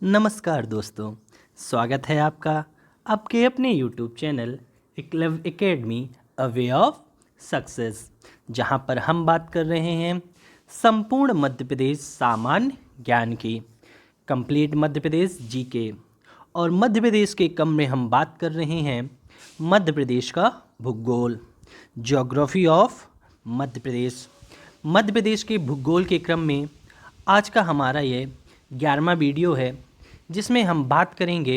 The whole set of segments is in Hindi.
नमस्कार दोस्तों, स्वागत है आपका आपके अपने YouTube channel Eklavya academy a way of success, जहां पर हम बात कर रहे हैं संपूर्ण मध्य प्रदेश सामान्य ज्ञान की, कंप्लीट मध्य प्रदेश जीके। और मध्य प्रदेश के क्रम में हम बात कर रहे हैं मध्य प्रदेश का भूगोल, ज्योग्राफी ऑफ मध्य प्रदेश। मध्य प्रदेश के भूगोल के क्रम में आज का हमारा ये 11वां वीडियो है, जिसमें हम बात करेंगे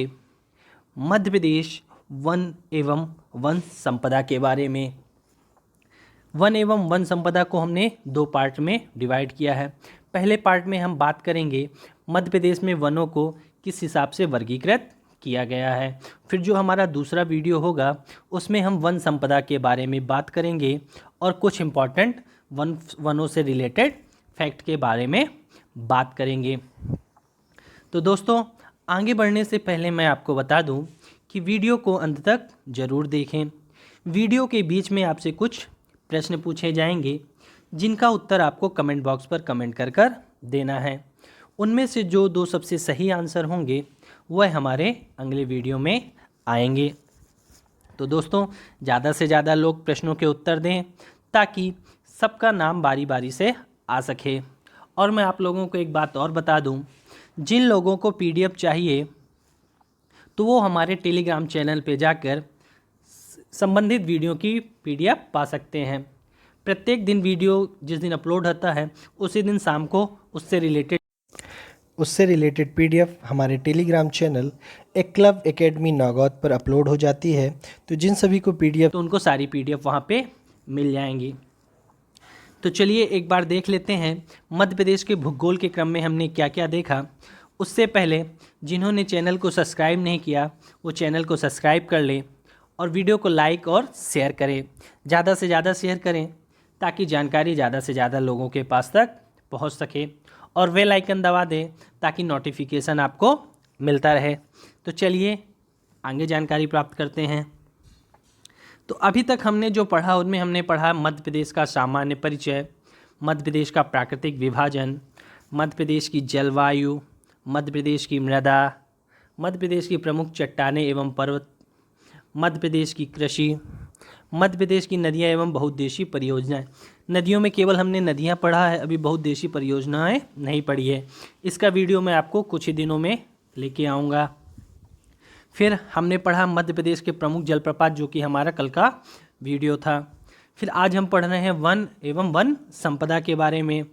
मध्य प्रदेश वन एवं वन संपदा के बारे में। वन एवं वन संपदा को हमने 2 पार्ट में डिवाइड किया है। पहले पार्ट में हम बात करेंगे मध्य प्रदेश में वनों को किस हिसाब से वर्गीकृत किया गया है। फिर जो हमारा दूसरा वीडियो होगा उसमें हम वन संपदा के बारे में बात करेंगे और कुछ इम्पॉर्टेंट वनों से रिलेटेड फैक्ट के बारे में बात करेंगे। तो दोस्तों, आगे बढ़ने से पहले मैं आपको बता दूं कि वीडियो को अंत तक ज़रूर देखें। वीडियो के बीच में आपसे कुछ प्रश्न पूछे जाएंगे, जिनका उत्तर आपको कमेंट बॉक्स पर कमेंट कर देना है। उनमें से जो 2 सबसे सही आंसर होंगे वह हमारे अगले वीडियो में आएंगे। तो दोस्तों, ज़्यादा से ज़्यादा लोग प्रश्नों के उत्तर दें ताकि सबका नाम बारी बारी से आ सके। और मैं आप लोगों को एक बात और बता दूं, जिन लोगों को पीडीएफ चाहिए तो वो हमारे टेलीग्राम चैनल पे जाकर संबंधित वीडियो की पीडीएफ पा सकते हैं। प्रत्येक दिन वीडियो जिस दिन अपलोड होता है उसी दिन शाम को उससे रिलेटेड पीडीएफ हमारे Telegram channel Eklavya academy Nagod पर अपलोड हो जाती है। तो जिन सभी को पीडीएफ, तो उनको सारी पीडीएफ वहाँ पे मिल जाएंगी। तो चलिए एक बार देख लेते हैं मध्य प्रदेश के भूगोल के क्रम में हमने क्या क्या देखा। उससे पहले जिन्होंने चैनल को सब्सक्राइब नहीं किया वो चैनल को सब्सक्राइब कर लें और वीडियो को लाइक और शेयर करें, ज़्यादा से ज़्यादा शेयर करें ताकि जानकारी ज़्यादा से ज़्यादा लोगों के पास तक पहुंच सके, और बेल आइकन दबा दें ताकि नोटिफिकेशन आपको मिलता रहे। तो चलिए आगे जानकारी प्राप्त करते हैं। तो अभी तक हमने जो पढ़ा उनमें हमने पढ़ा मध्य प्रदेश का सामान्य परिचय, मध्य प्रदेश का प्राकृतिक विभाजन, मध्य प्रदेश की जलवायु, मध्य प्रदेश की मृदा, मध्य प्रदेश की प्रमुख चट्टानें एवं पर्वत, मध्य प्रदेश की कृषि, मध्य प्रदेश की नदियाँ एवं बहुउद्देशीय परियोजनाएं। नदियों में केवल हमने नदियाँ पढ़ा है, अभी बहुउद्देशीय परियोजनाएं नहीं पढ़ी है। इसका वीडियो मैं आपको कुछ ही दिनों में लेके आऊँगा। फिर हमने पढ़ा मध्य प्रदेश के प्रमुख जलप्रपात, जो कि हमारा कल का वीडियो था। फिर आज हम पढ़ रहे हैं वन एवं वन संपदा के बारे में।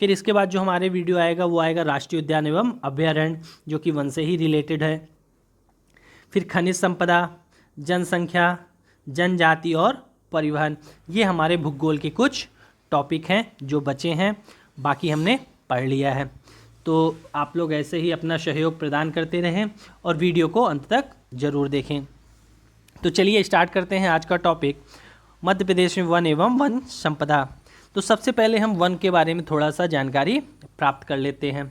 फिर इसके बाद जो हमारे वीडियो आएगा वो आएगा राष्ट्रीय उद्यान एवं अभयारण्य, जो कि वन से ही रिलेटेड है। फिर खनिज संपदा, जनसंख्या, जनजाति और परिवहन, ये हमारे भूगोल के कुछ टॉपिक हैं जो बचे हैं, बाकी हमने पढ़ लिया है। तो आप लोग ऐसे ही अपना सहयोग प्रदान करते रहें और वीडियो को अंत तक ज़रूर देखें। तो चलिए स्टार्ट करते हैं आज का टॉपिक, मध्य प्रदेश में वन एवं वन संपदा। तो सबसे पहले हम वन के बारे में थोड़ा सा जानकारी प्राप्त कर लेते हैं।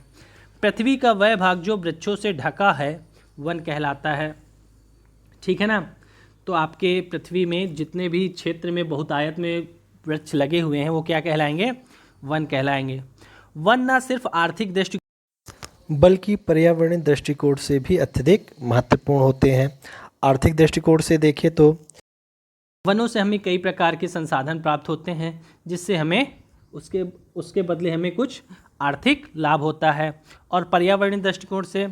पृथ्वी का वह भाग जो वृक्षों से ढका है वन कहलाता है, ठीक है ना। तो आपके पृथ्वी में जितने भी क्षेत्र में बहुतायत में वृक्ष लगे हुए हैं वो क्या कहलाएंगे? वन कहलाएंगे। वन ना सिर्फ आर्थिक दृष्टि बल्कि पर्यावरणीय दृष्टिकोण से भी अत्यधिक महत्वपूर्ण होते हैं। आर्थिक दृष्टिकोण से देखें तो वनों से हमें कई प्रकार के संसाधन प्राप्त होते हैं, जिससे हमें उसके बदले हमें कुछ आर्थिक लाभ होता है। और पर्यावरणीय दृष्टिकोण से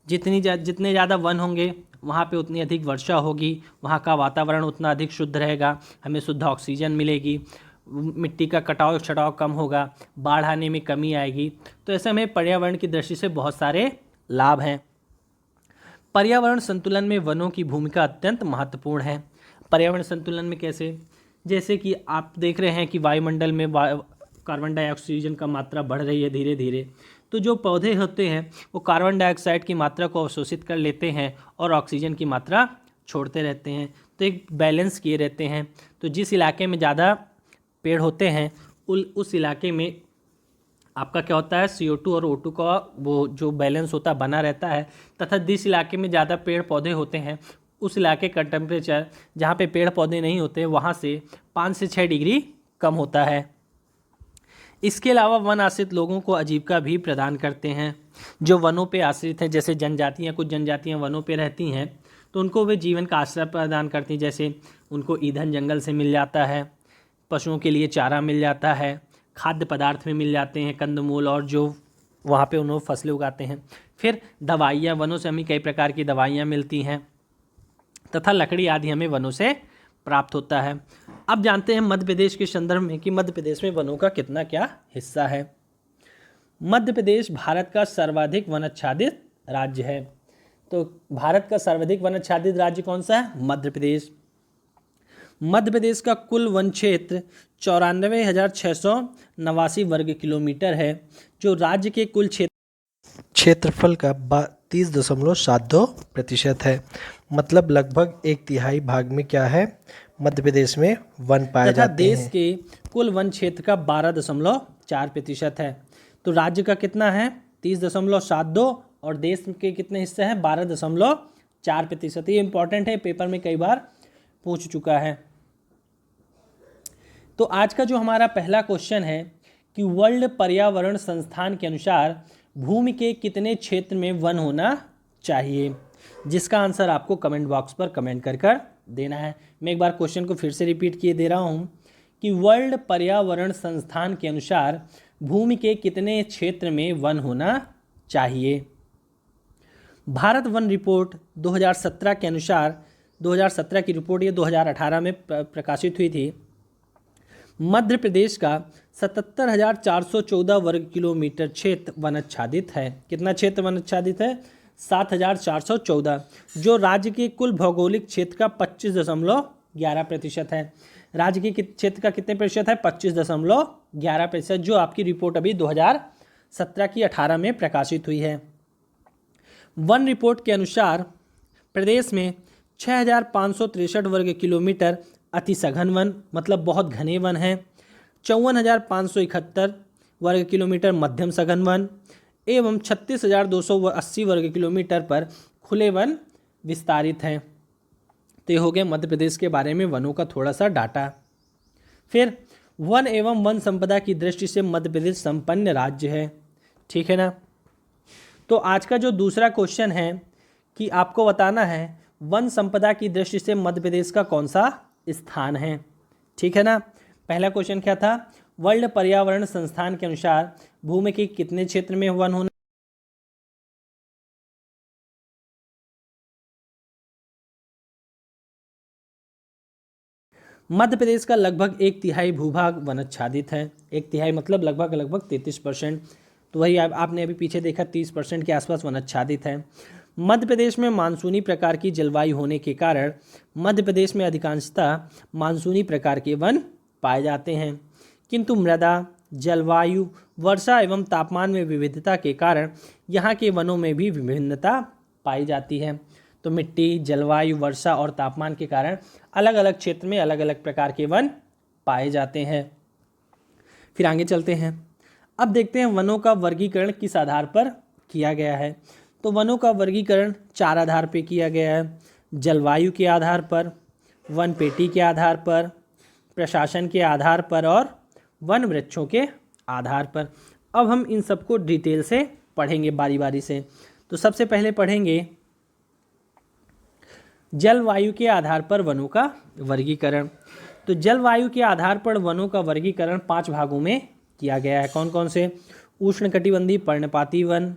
जितने ज़्यादा वन होंगे वहाँ पे उतनी अधिक वर्षा होगी, वहाँ का वातावरण उतना अधिक शुद्ध रहेगा, हमें शुद्ध ऑक्सीजन मिलेगी, मिट्टी का कटाव छटाव कम होगा, बाढ़ आने में कमी आएगी। तो ऐसे में पर्यावरण की दृष्टि से बहुत सारे लाभ हैं। पर्यावरण संतुलन में वनों की भूमिका अत्यंत महत्वपूर्ण है। पर्यावरण संतुलन में कैसे? जैसे कि आप देख रहे हैं कि वायुमंडल में कार्बन डाइऑक्सीजन का मात्रा बढ़ रही है धीरे धीरे, तो जो पौधे होते हैं वो कार्बन डाइऑक्साइड की मात्रा को अवशोषित कर लेते हैं और ऑक्सीजन की मात्रा छोड़ते रहते हैं, तो एक बैलेंस किए रहते हैं। तो जिस इलाके में ज़्यादा पेड़ होते हैं उस इलाके में आपका क्या होता है, CO2 और O2 का वो जो बैलेंस होता है बना रहता है। तथा जिस इलाके में ज़्यादा पेड़ पौधे होते हैं उस इलाके का टेम्परेचर जहाँ पे पेड़ पौधे नहीं होते वहाँ से 5 से 6 डिग्री कम होता है। इसके अलावा वन आश्रित लोगों को आजीविका भी प्रदान करते हैं। जो वनों पे आश्रित हैं, जैसे जनजातियाँ, कुछ जनजातियाँ वनों पे रहती हैं, तो उनको वे जीवन का आश्रय प्रदान करती हैं। जैसे उनको ईंधन जंगल से मिल जाता है, पशुओं के लिए चारा मिल जाता है, खाद्य पदार्थ में मिल जाते हैं, कंदमूल, और जो वहाँ पे उन्होंने फसलें उगाते हैं। फिर दवाइयाँ, वनों से हमें कई प्रकार की दवाइयाँ मिलती हैं, तथा लकड़ी आदि हमें वनों से प्राप्त होता है। अब जानते हैं मध्य प्रदेश के संदर्भ में कि मध्य प्रदेश में वनों का कितना क्या हिस्सा है। मध्य प्रदेश भारत का सर्वाधिक वनाच्छादित राज्य है। तो भारत का सर्वाधिक वनाच्छादित राज्य कौन सा है? मध्य प्रदेश। मध्य प्रदेश का कुल वन क्षेत्र 94,689 वर्ग किलोमीटर है, जो राज्य के कुल क्षेत्रफल का 30.72% है। मतलब लगभग 1/3 भाग में क्या है? मध्य प्रदेश में वन पाए जाते हैं। देश के कुल वन क्षेत्र का 12.4% है। तो राज्य का कितना है? 30.72, और देश के कितने हिस्से हैं? 12.4%। ये इंपॉर्टेंट है, पेपर में कई बार पूछ चुका है। तो आज का जो हमारा पहला क्वेश्चन है कि वर्ल्ड पर्यावरण संस्थान के अनुसार भूमि के कितने क्षेत्र में वन होना चाहिए, जिसका आंसर आपको कमेंट बॉक्स पर कमेंट कर देना है। मैं एक बार क्वेश्चन को फिर से रिपीट किए दे रहा हूँ कि वर्ल्ड पर्यावरण संस्थान के अनुसार भूमि के कितने क्षेत्र में वन होना चाहिए। भारत वन रिपोर्ट 2017 के अनुसार, 2017 की रिपोर्ट ये 2018 में प्रकाशित हुई थी। मध्य प्रदेश का 77,414 वर्ग किलोमीटर क्षेत्र वनाच्छादित है। कितना क्षेत्र वनाच्छादित है? 7,414, जो राज्य के कुल भौगोलिक क्षेत्र का 25.11% है। राज्य के क्षेत्र का कितने प्रतिशत है? 25.11%, जो आपकी रिपोर्ट अभी 2017 की 18 में प्रकाशित हुई है। वन रिपोर्ट के अनुसार प्रदेश में 6,563 वर्ग किलोमीटर अति सघन वन, मतलब बहुत घने वन हैं। 54,571 वर्ग किलोमीटर मध्यम सघन वन एवं 36,280 वर्ग किलोमीटर पर खुले वन विस्तारित हैं। तो ये हो गया मध्य प्रदेश के बारे में वनों का थोड़ा सा डाटा। फिर वन एवं वन संपदा की दृष्टि से मध्य प्रदेश संपन्न राज्य है। ठीक है ना। तो आज का जो दूसरा क्वेश्चन है कि आपको बताना है वन संपदा की दृष्टि से मध्य प्रदेश का कौन सा स्थान है। ठीक है ना। पहला क्वेश्चन क्या था? वर्ल्ड पर्यावरण संस्थान के अनुसार भूमि के कितने क्षेत्र में वन होना। मध्य प्रदेश का लगभग 1/3 भूभाग वनाच्छादित है। 1/3 मतलब लगभग 33%। तो वही आपने अभी पीछे देखा, 30% के आसपास वनाच्छादित है। मध्य प्रदेश में मानसूनी प्रकार की जलवायु होने के कारण मध्य प्रदेश में अधिकांशतः मानसूनी प्रकार के वन पाए जाते हैं, किंतु मृदा, जलवायु, वर्षा एवं तापमान में विविधता के कारण यहाँ के वनों में भी विभिन्नता पाई जाती है। तो मिट्टी, जलवायु, वर्षा और तापमान के कारण अलग अलग क्षेत्र में अलग अलग प्रकार के वन पाए जाते हैं। फिर आगे चलते हैं। अब देखते हैं वनों का वर्गीकरण किस आधार पर किया गया है। तो वनों का वर्गीकरण 4 आधार पर किया गया है। जलवायु के आधार पर, वन पेटी के आधार पर, प्रशासन के आधार पर और वन वृक्षों के आधार पर। अब हम इन सबको डिटेल से पढ़ेंगे बारी बारी से। तो सबसे पहले पढ़ेंगे जलवायु के आधार पर वनों का वर्गीकरण। तो जलवायु के आधार पर वनों का वर्गीकरण 5 भागों में किया गया है। कौन कौन से? उष्णकटिबंधीय पर्णपाती वन,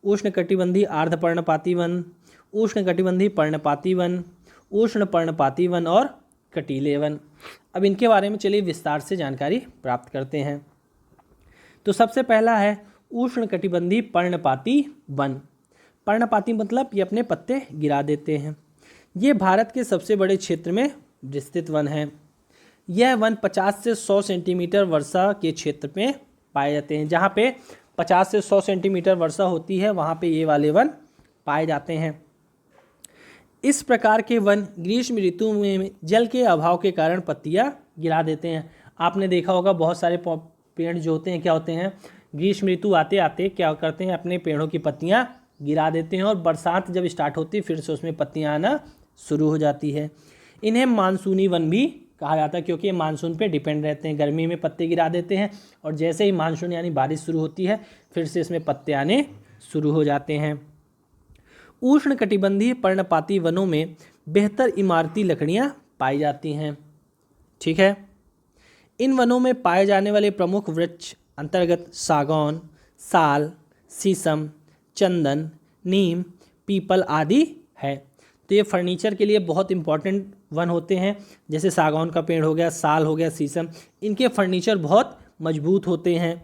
उष्णकटिबंधीय आर्द्रपर्णपाती वन, उष्णकटिबंधीय पर्णपाती वन, उष्ण पर्णपाती वन और कटीले वन। अब इनके बारे में चलिए विस्तार से जानकारी प्राप्त करते हैं। तो सबसे पहला है उष्णकटिबंधीय पर्णपाती वन। पर्णपाती मतलब ये अपने पत्ते गिरा देते हैं। ये भारत के सबसे बड़े क्षेत्र में विस्तृत वन है। यह वन 50 से 100 सेंटीमीटर वर्षा के क्षेत्र में पाए जाते हैं। जहाँ पे 50 से 100 सेंटीमीटर वर्षा होती है वहाँ पे ये वाले वन पाए जाते हैं। इस प्रकार के वन ग्रीष्म ऋतु में जल के अभाव के कारण पत्तियाँ गिरा देते हैं। आपने देखा होगा बहुत सारे पेड़ जो होते हैं क्या होते हैं, ग्रीष्म ऋतु आते आते क्या करते हैं, अपने पेड़ों की पत्तियाँ गिरा देते हैं और बरसात जब स्टार्ट होती है फिर से उसमें पत्तियाँ आना शुरू हो जाती है। इन्हें मानसूनी वन भी कहा जाता है, क्योंकि ये मानसून पे डिपेंड रहते हैं। गर्मी में पत्ते गिरा देते हैं और जैसे ही मानसून यानी बारिश शुरू होती है फिर से इसमें पत्ते आने शुरू हो जाते हैं। उष्णकटिबंधीय पर्णपाती वनों में बेहतर इमारती लकड़ियाँ पाई जाती हैं। ठीक है, इन वनों में पाए जाने वाले प्रमुख वृक्ष अंतर्गत सागौन, साल, शीशम, चंदन, नीम, पीपल आदि है। तो ये फर्नीचर के लिए बहुत इंपॉर्टेंट वन होते हैं। जैसे सागौन का पेड़ हो गया, साल हो गया, शीशम, इनके फर्नीचर बहुत मजबूत होते हैं,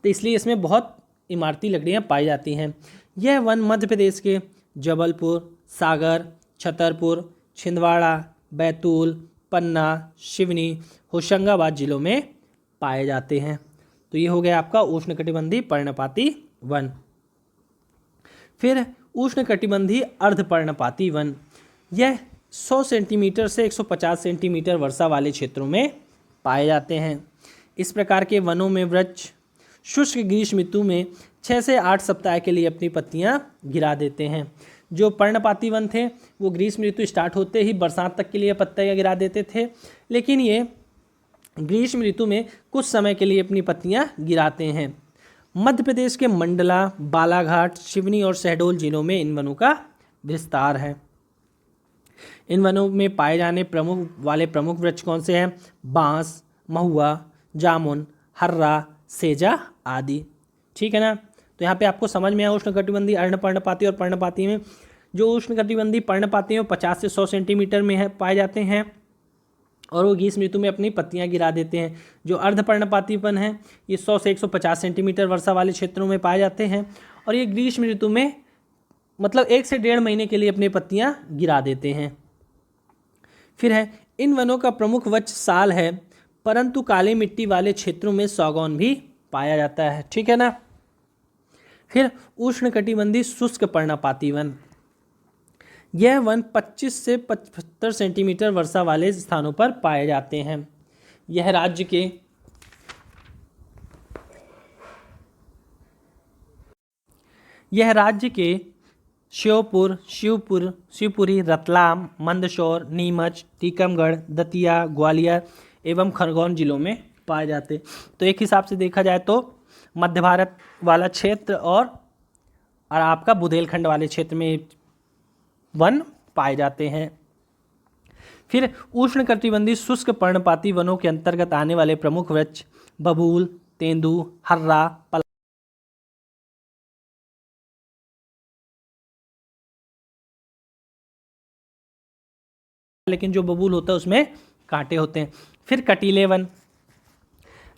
तो इसलिए इसमें बहुत इमारती लकड़ियाँ पाई जाती हैं। यह वन मध्य प्रदेश के जबलपुर, सागर, छतरपुर, छिंदवाड़ा, बैतूल, पन्ना, सिवनी, होशंगाबाद जिलों में पाए जाते हैं। तो ये हो गया आपका उष्णकटिबंधीय पर्णपाती वन। फिर उष्णकटिबंधीय अर्धपर्णपाती वन, यह 100 सेंटीमीटर से 150 सेंटीमीटर वर्षा वाले क्षेत्रों में पाए जाते हैं। इस प्रकार के वनों में वृक्ष शुष्क ग्रीष्म ऋतु में 6 से 8 सप्ताह के लिए अपनी पत्तियां गिरा देते हैं। जो पर्णपाती वन थे वो ग्रीष्म ऋतु स्टार्ट होते ही बरसात तक के लिए पत्तियां गिरा देते थे, लेकिन ये ग्रीष्म ऋतु में कुछ समय के लिए अपनी पत्तियां गिराते हैं। मध्य प्रदेश के मंडला, बालाघाट, सिवनी और शहडोल जिलों में इन वनों का विस्तार है। इन वनों में पाए जाने प्रमुख वृक्ष कौन से हैं? बांस, महुआ, जामुन, हर्रा, सेजा आदि। ठीक है ना। तो यहाँ पे आपको समझ में आया उष्णकटिबंधीय अर्धपर्णपाती और पर्णपाती में। जो उष्णकटिबंधीय पर्णपाती में 50 से 100 सेंटीमीटर में है पाए जाते हैं और वो ग्रीष्म ऋतु में अपनी पत्तियां गिरा देते हैं। जो अर्धपर्णपातीपन है ये 100 से 150 सेंटीमीटर वर्षा वाले क्षेत्रों में पाए जाते हैं और ये ग्रीष्म ऋतु में मतलब 1 से 1.5 महीने के लिए अपनी पत्तियां गिरा देते हैं। फिर है, इन वनों का प्रमुख वृक्ष साल है, परंतु काली मिट्टी वाले क्षेत्रों में सागौन भी पाया जाता है। ठीक है ना। फिर उष्णकटिबंधीय शुष्क पर्णपाती वन, यह वन 25 से 75 सेंटीमीटर वर्षा वाले स्थानों पर पाए जाते हैं। यह राज्य के श्योपुर, शिवपुरी, रतलाम, मंदसौर, नीमच, टीकमगढ़, दतिया, ग्वालियर एवं खरगोन जिलों में पाए जाते। तो एक हिसाब से देखा जाए तो मध्य भारत वाला क्षेत्र और आपका बुंदेलखंड वाले क्षेत्र में वन पाए जाते हैं। फिर उष्णकटिबंधीय शुष्क पर्णपाती वनों के अंतर्गत आने वाले प्रमुख वृक्ष बबूल, तेंदू, हर्रा, लेकिन जो बबूल होता है उसमें कांटे होते हैं। फिर कटीले वन,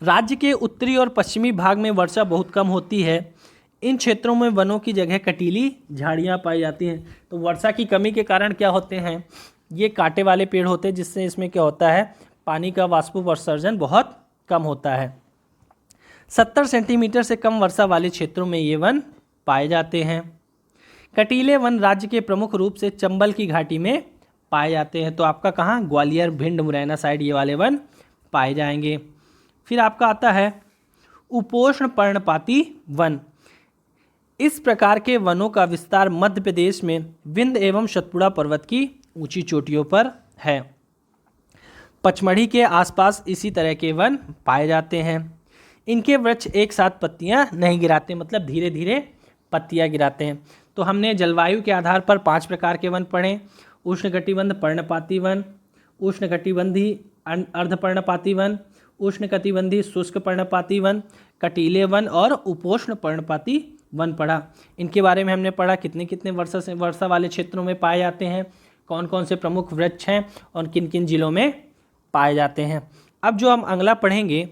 राज्य के उत्तरी और पश्चिमी भाग में वर्षा बहुत कम होती है। इन क्षेत्रों में वनों की जगह कटीली झाड़ियाँ पाई जाती हैं। तो वर्षा की कमी के कारण क्या होते हैं, ये कांटे वाले पेड़ होते हैं, जिससे इसमें क्या होता है, पानी का वाष्पोत्सर्जन बहुत कम होता है। 70 सेंटीमीटर से कम वर्षा वाले क्षेत्रों में ये वन पाए जाते हैं। कटीले वन राज्य के प्रमुख रूप से चंबल की घाटी में पाए जाते हैं। तो आपका कहाँ, ग्वालियर, भिंड, मुरैना साइड ये वाले वन पाए जाएंगे। फिर आपका आता है उपोष्ण पर्णपाती वन। इस प्रकार के वनों का विस्तार मध्य प्रदेश में विंध्य एवं सतपुड़ा पर्वत की ऊंची चोटियों पर है। पचमढ़ी के आसपास इसी तरह के वन पाए जाते हैं। इनके वृक्ष एक साथ पत्तियां नहीं गिराते, मतलब धीरे धीरे पत्तियां गिराते हैं। तो हमने जलवायु के आधार पर 5 प्रकार के वन पढ़े। उष्णकटिबंध पर्णपाती वन, उष्णकटिबंधीय अर्धपर्णपाती वन, उष्णकटिबंधीय शुष्क पर्णपाती वन, कटीले वन और उपोष्ण पर्णपाती वन पढ़ा। इनके बारे में हमने पढ़ा कितने वर्षा वाले क्षेत्रों में पाए जाते हैं, कौन कौन से प्रमुख वृक्ष हैं और किन किन जिलों में पाए जाते हैं। अब जो हम अगला पढ़ेंगे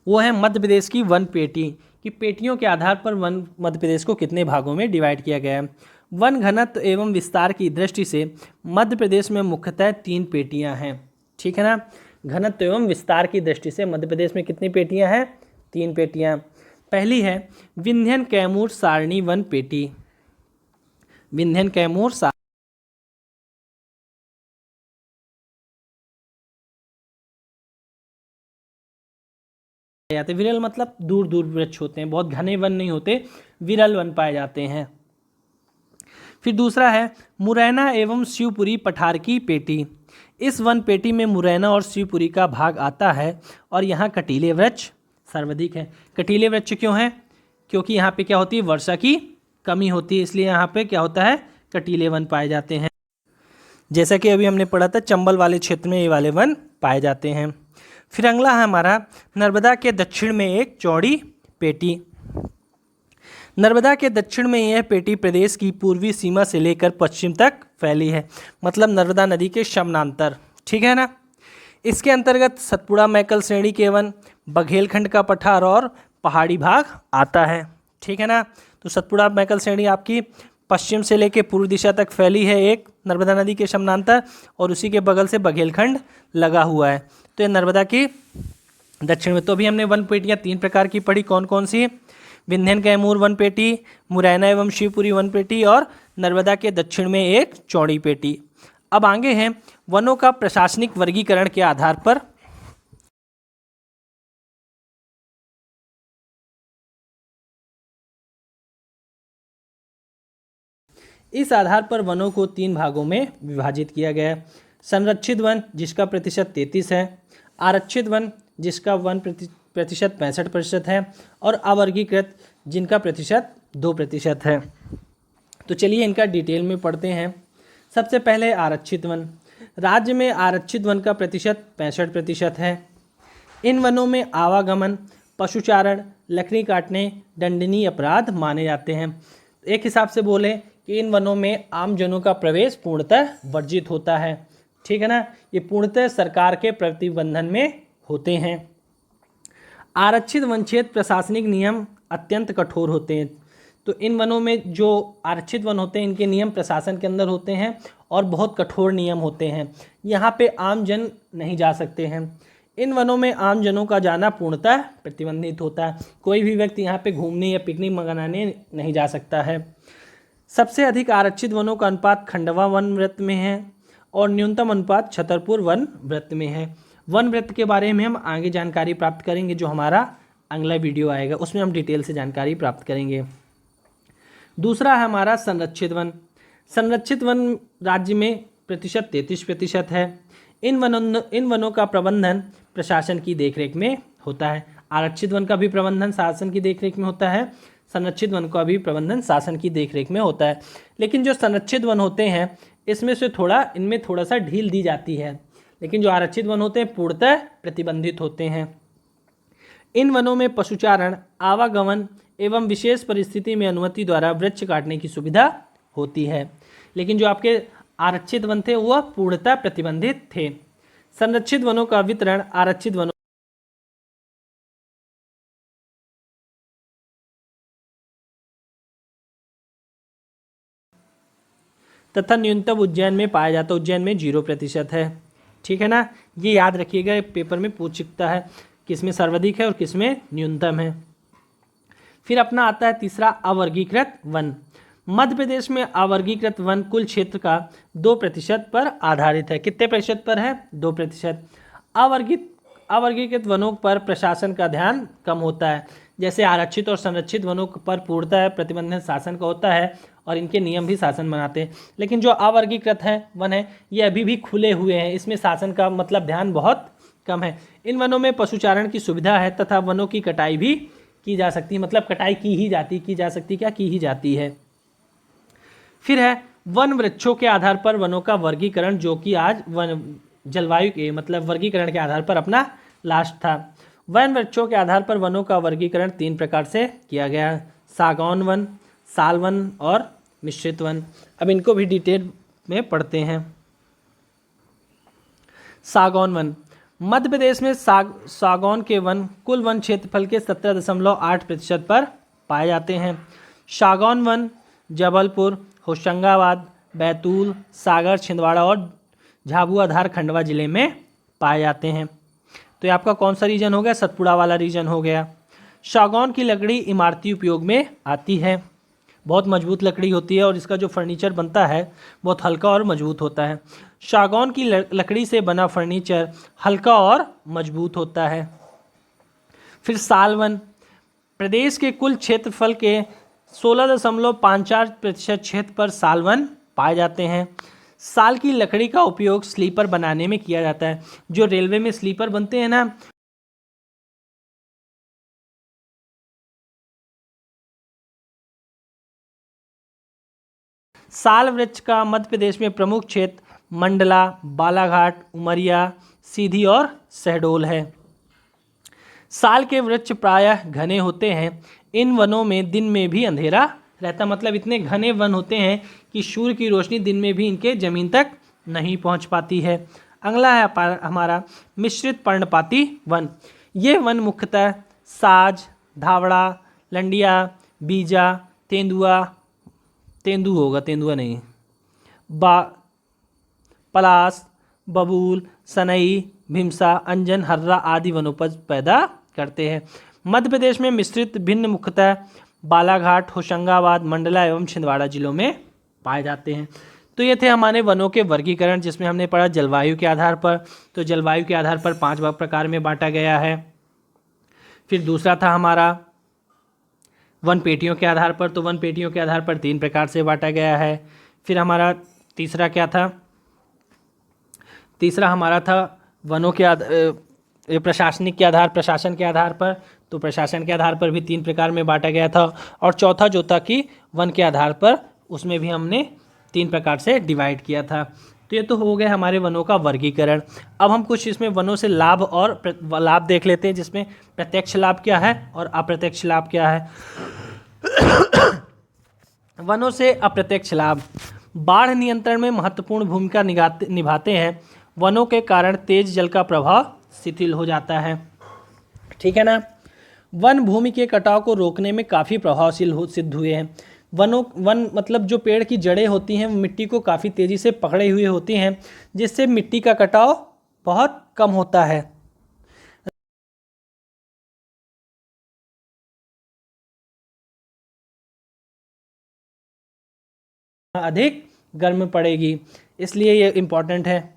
वो है मध्य प्रदेश की वन पेटी, कि पेटियों के आधार पर वन मध्य प्रदेश को कितने भागों में डिवाइड किया गया है। वन घनत्व एवं विस्तार की दृष्टि से मध्य प्रदेश में मुख्यतः 3 पेटियां हैं। ठीक है ना। घनत्व एवं विस्तार की दृष्टि से मध्य प्रदेश में कितनी पेटियां हैं? 3 पेटियां। पहली है विंध्यन कैमूर सारणी वन पेटी। विंध्यन कैमूर जाते, विरल मतलब दूर दूर वृक्ष होते हैं, बहुत घने वन नहीं होते, विरल वन पाए जाते हैं। फिर दूसरा है मुरैना एवं शिवपुरी पठार की पेटी। इस वन पेटी में मुरैना और शिवपुरी का भाग आता है और यहाँ कटीले वृक्ष सर्वाधिक है। कटीले वृक्ष क्यों है? क्योंकि यहाँ पे क्या होती है, वर्षा की कमी होती है, इसलिए यहाँ पे क्या होता है, कटीले वन पाए जाते हैं। जैसा कि अभी हमने पढ़ा था, चंबल वाले क्षेत्र में ये वाले वन पाए जाते हैं। फिर अगला है हमारा नर्मदा के दक्षिण में एक चौड़ी पेटी। नर्मदा के दक्षिण में यह पेटी प्रदेश की पूर्वी सीमा से लेकर पश्चिम तक फैली है, मतलब नर्मदा नदी के समानांतर, ठीक है ना। इसके अंतर्गत सतपुड़ा मैकल श्रेणी के वन, बघेलखंड का पठार और पहाड़ी भाग आता है, ठीक है ना। तो सतपुड़ा मैकल श्रेणी आपकी पश्चिम से लेकर पूर्व दिशा तक फैली है एक नर्मदा नदी के समानांतर, और उसी के बगल से बघेलखंड लगा हुआ है। तो ये नर्मदा की दक्षिण में। तो अभी हमने वन पेटियाँ 3 प्रकार की पढ़ी, कौन कौन सी? विंध्यन कैमूर वन पेटी, मुरैना एवं शिवपुरी वन पेटी और नर्मदा के दक्षिण में एक चौड़ी पेटी। अब आगे हैं वनों का प्रशासनिक वर्गीकरण के आधार पर। इस आधार पर वनों को 3 भागों में विभाजित किया गया है। संरक्षित वन जिसका प्रतिशत 33 है, आरक्षित वन जिसका 1% 65% है, और अवर्गीकृत जिनका प्रतिशत 2% है। तो चलिए इनका डिटेल में पढ़ते हैं। सबसे पहले आरक्षित वन। राज्य में आरक्षित वन का प्रतिशत 65% है। इन वनों में आवागमन, पशुचारण, लकड़ी काटने दंडनीय अपराध माने जाते हैं। एक हिसाब से बोले कि इन वनों में आम जनों का प्रवेश पूर्णतः वर्जित होता है, ठीक है ना। ये पूर्णतः सरकार के प्रतिबंधन में होते हैं। आरक्षित वन क्षेत्र प्रशासनिक नियम अत्यंत कठोर होते हैं। तो इन वनों में जो आरक्षित वन होते हैं, इनके नियम प्रशासन के अंदर होते हैं और बहुत कठोर नियम होते हैं। यहाँ पे आम जन नहीं जा सकते हैं। इन वनों में आम जनों का जाना पूर्णतः प्रतिबंधित होता है। कोई भी व्यक्ति यहाँ पे घूमने या पिकनिक मनाने नहीं जा सकता है। सबसे अधिक आरक्षित वनों का अनुपात खंडवा वन वृत्त में है और न्यूनतम अनुपात छतरपुर वन वृत्त में है। वन वृत्त के बारे में हम आगे जानकारी प्राप्त करेंगे, जो हमारा अगला वीडियो आएगा उसमें हम डिटेल से जानकारी प्राप्त करेंगे। दूसरा है हमारा संरक्षित वन। संरक्षित वन राज्य में प्रतिशत 33% है। इन वनों का प्रबंधन प्रशासन की देखरेख में होता है। आरक्षित वन का भी प्रबंधन शासन की देखरेख में होता है, संरक्षित वन का भी प्रबंधन शासन की देखरेख में होता है। लेकिन जो संरक्षित वन होते हैं इसमें से इनमें थोड़ा सा ढील दी जाती है, लेकिन जो आरक्षित वन होते हैं पूर्णतः प्रतिबंधित होते हैं। इन वनों में पशुचारण, आवागमन एवं विशेष परिस्थिति में अनुमति द्वारा वृक्ष काटने की सुविधा होती है। लेकिन जो आपके आरक्षित वन थे वह पूर्णतः प्रतिबंधित थे। संरक्षित वनों का वितरण आरक्षित वनों तथा न्यूनतम उज्जैन में पाया जाता है। उज्जैन में 0% है, ठीक है ना। ये याद रखिएगा, पेपर में पूछ सकता है किसमें सर्वाधिक है और किसमें न्यूनतम है। फिर अपना आता है तीसरा अवर्गीकृत वन। मध्य प्रदेश में अवर्गीकृत वन कुल क्षेत्र का 2% पर आधारित है। कितने प्रतिशत पर है? 2%। अवर्गीकृत वनों पर प्रशासन का ध्यान कम होता है। जैसे आरक्षित और संरक्षित वनों पर पूर्णतः प्रतिबंधन शासन का होता है और इनके नियम भी शासन बनाते हैं। लेकिन जो अवर्गीकृत है वन है ये अभी भी खुले हुए हैं, इसमें शासन का मतलब ध्यान बहुत कम है। इन वनों में पशुचारण की सुविधा है तथा वनों की कटाई भी की जा सकती है, मतलब कटाई की ही जाती है। फिर है वन वृक्षों के आधार पर वनों का वर्गीकरण, जो कि आज जलवायु के मतलब वर्गीकरण के आधार पर अपना लास्ट था। वन वृक्षों के आधार पर वनों का वर्गीकरण 3 प्रकार से किया गया है: सागौन वन, साल वन और मिश्रित वन। अब इनको भी डिटेल में पढ़ते हैं। सागौन वन। मध्य प्रदेश में सागौन के वन कुल वन क्षेत्रफल के 17.8% पर पाए जाते हैं। सागौन वन जबलपुर, होशंगाबाद, बैतूल, सागर, छिंदवाड़ा और झाबुआ खंडवा जिले में पाए जाते हैं। तो ये आपका कौन सा रीजन हो गया? सतपुड़ा वाला रीजन हो गया। सागौन की लकड़ी इमारती उपयोग में आती है। बहुत मजबूत लकड़ी होती है और इसका जो फर्नीचर बनता है बहुत हल्का और मजबूत होता है। सागौन की लकड़ी से बना फर्नीचर हल्का और मजबूत होता है। फिर साल वन। प्रदेश के कुल क्षेत्रफल के 16.54% क्षेत्र पर साल वन पाए जाते हैं। साल की लकड़ी का उपयोग स्लीपर बनाने में किया जाता है। जो रेलवे में स्लीपर बनते हैं ना, साल वृक्ष का मध्य प्रदेश में प्रमुख क्षेत्र मंडला, बालाघाट, उमरिया, सीधी और शहडोल है। साल के वृक्ष प्रायः घने होते हैं। इन वनों में दिन में भी अंधेरा रहता, मतलब इतने घने वन होते हैं कि सूर्य की रोशनी दिन में भी इनके जमीन तक नहीं पहुंच पाती है। अगला है हमारा मिश्रित पर्णपाती वन। ये वन मुख्यतः साज, धावड़ा, लंडिया, बीजा, तेंदुआ, तेंदुआ नहीं, पलास, बबूल, सनई, भीमसा, अंजन, हर्रा आदि वनोपज पैदा करते हैं। मध्य प्रदेश में मिश्रित भिन्न मुख्यतः बालाघाट, होशंगाबाद, मंडला एवं छिंदवाड़ा जिलों में पाए जाते हैं। तो ये थे हमारे वनों के वर्गीकरण, जिसमें हमने पढ़ा जलवायु के आधार पर। तो जलवायु के आधार पर 5 प्रकार में बांटा गया है। फिर दूसरा था हमारा वन पेटियों के आधार पर, तो वन पेटियों के आधार पर 3 प्रकार से बांटा गया है। फिर हमारा तीसरा क्या था, तीसरा हमारा था वनों के प्रशासनिक के आधार, प्रशासन के आधार पर, तो प्रशासन के आधार पर भी 3 प्रकार में बांटा गया था। और चौथा जो था कि वन के आधार पर, उसमें भी हमने 3 प्रकार से डिवाइड किया था। तो ये तो हो गए हमारे वनों का वर्गीकरण। अब हम कुछ इसमें वनों से लाभ और लाभ देख लेते हैं, जिसमें प्रत्यक्ष लाभ क्या है और अप्रत्यक्ष लाभ क्या है। वनों से अप्रत्यक्ष लाभ, बाढ़ नियंत्रण में महत्वपूर्ण भूमिका निभाते हैं। वनों के कारण तेज जल का प्रवाह शिथिल हो जाता है, ठीक है ना। वन भूमि के कटाव को रोकने में काफ़ी प्रभावशील सिद्ध हुए हैं। वन मतलब जो पेड़ की जड़ें होती हैं वो मिट्टी को काफ़ी तेज़ी से पकड़े हुए होती हैं, जिससे मिट्टी का कटाव बहुत कम होता है। अधिक गर्म पड़ेगी, इसलिए ये इम्पॉर्टेंट है।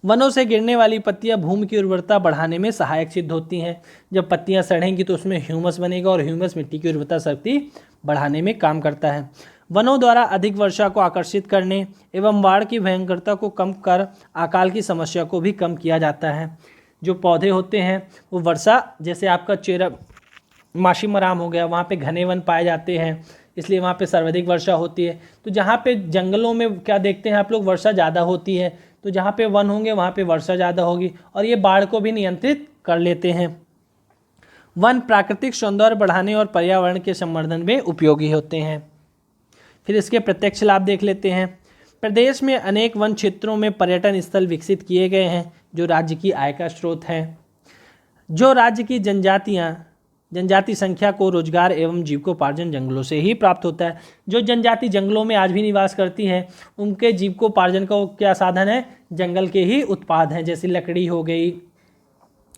वनों से गिरने वाली पत्तियां भूमि की उर्वरता बढ़ाने में सहायक सिद्ध होती हैं। जब पत्तियां सड़ेंगी तो उसमें ह्यूमस बनेगा और ह्यूमस मिट्टी की उर्वरता शक्ति बढ़ाने में काम करता है। वनों द्वारा अधिक वर्षा को आकर्षित करने एवं बाढ़ की भयंकरता को कम कर अकाल की समस्या को भी कम किया जाता है। जो पौधे होते हैं वो वर्षा, जैसे आपका माशीमराम हो गया, वहाँ पे घने वन पाए जाते हैं, इसलिए वहाँ पे सर्वाधिक वर्षा होती है। तो जहाँ पे जंगलों में क्या देखते हैं आप लोग, वर्षा ज़्यादा होती है, तो जहाँ पे वन होंगे वहाँ पे वर्षा ज़्यादा होगी और ये बाढ़ को भी नियंत्रित कर लेते हैं। वन प्राकृतिक सौंदर्य बढ़ाने और पर्यावरण के संवर्धन में उपयोगी होते हैं। फिर इसके प्रत्यक्ष लाभ देख लेते हैं। प्रदेश में अनेक वन क्षेत्रों में पर्यटन स्थल विकसित किए गए हैं, जो राज्य की आय का स्रोत हैं। जो राज्य की जनजाति संख्या को रोजगार एवं जीविकोपार्जन जंगलों से ही प्राप्त होता है। जो जनजाति जंगलों में आज भी निवास करती हैं, उनके जीविकोपार्जन का क्या साधन है, जंगल के ही उत्पाद हैं, जैसे लकड़ी हो गई,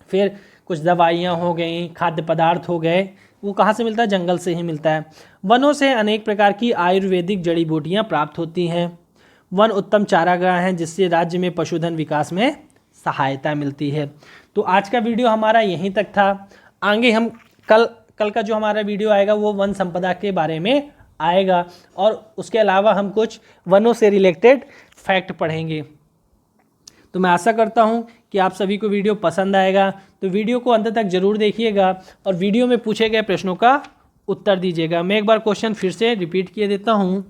फिर कुछ दवाइयाँ हो गई, खाद्य पदार्थ हो गए, वो कहाँ से मिलता है, जंगल से ही मिलता है। वनों से अनेक प्रकार की आयुर्वेदिक जड़ी बूटियाँ प्राप्त होती हैं। वन उत्तम चारागाह हैं, जिससे राज्य में पशुधन विकास में सहायता मिलती है। तो आज का वीडियो हमारा यहीं तक था। आगे हम कल का जो हमारा वीडियो आएगा वो वन संपदा के बारे में आएगा, और उसके अलावा हम कुछ वनों से रिलेटेड फैक्ट पढ़ेंगे। तो मैं आशा करता हूँ कि आप सभी को वीडियो पसंद आएगा। तो वीडियो को अंत तक ज़रूर देखिएगा और वीडियो में पूछे गए प्रश्नों का उत्तर दीजिएगा। मैं एक बार क्वेश्चन फिर से रिपीट किए देता हूँ।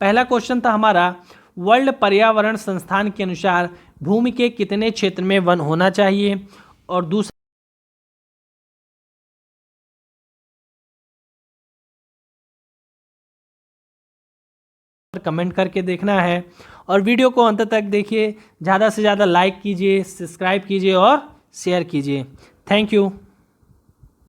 पहला क्वेश्चन था हमारा, वर्ल्ड पर्यावरण संस्थान के अनुसार भूमि के कितने क्षेत्र में वन होना चाहिए, और दूसरा कमेंट करके देखना है। और वीडियो को अंत तक देखिए, ज़्यादा से ज़्यादा लाइक कीजिए, सब्सक्राइब कीजिए और शेयर कीजिए। Thank you.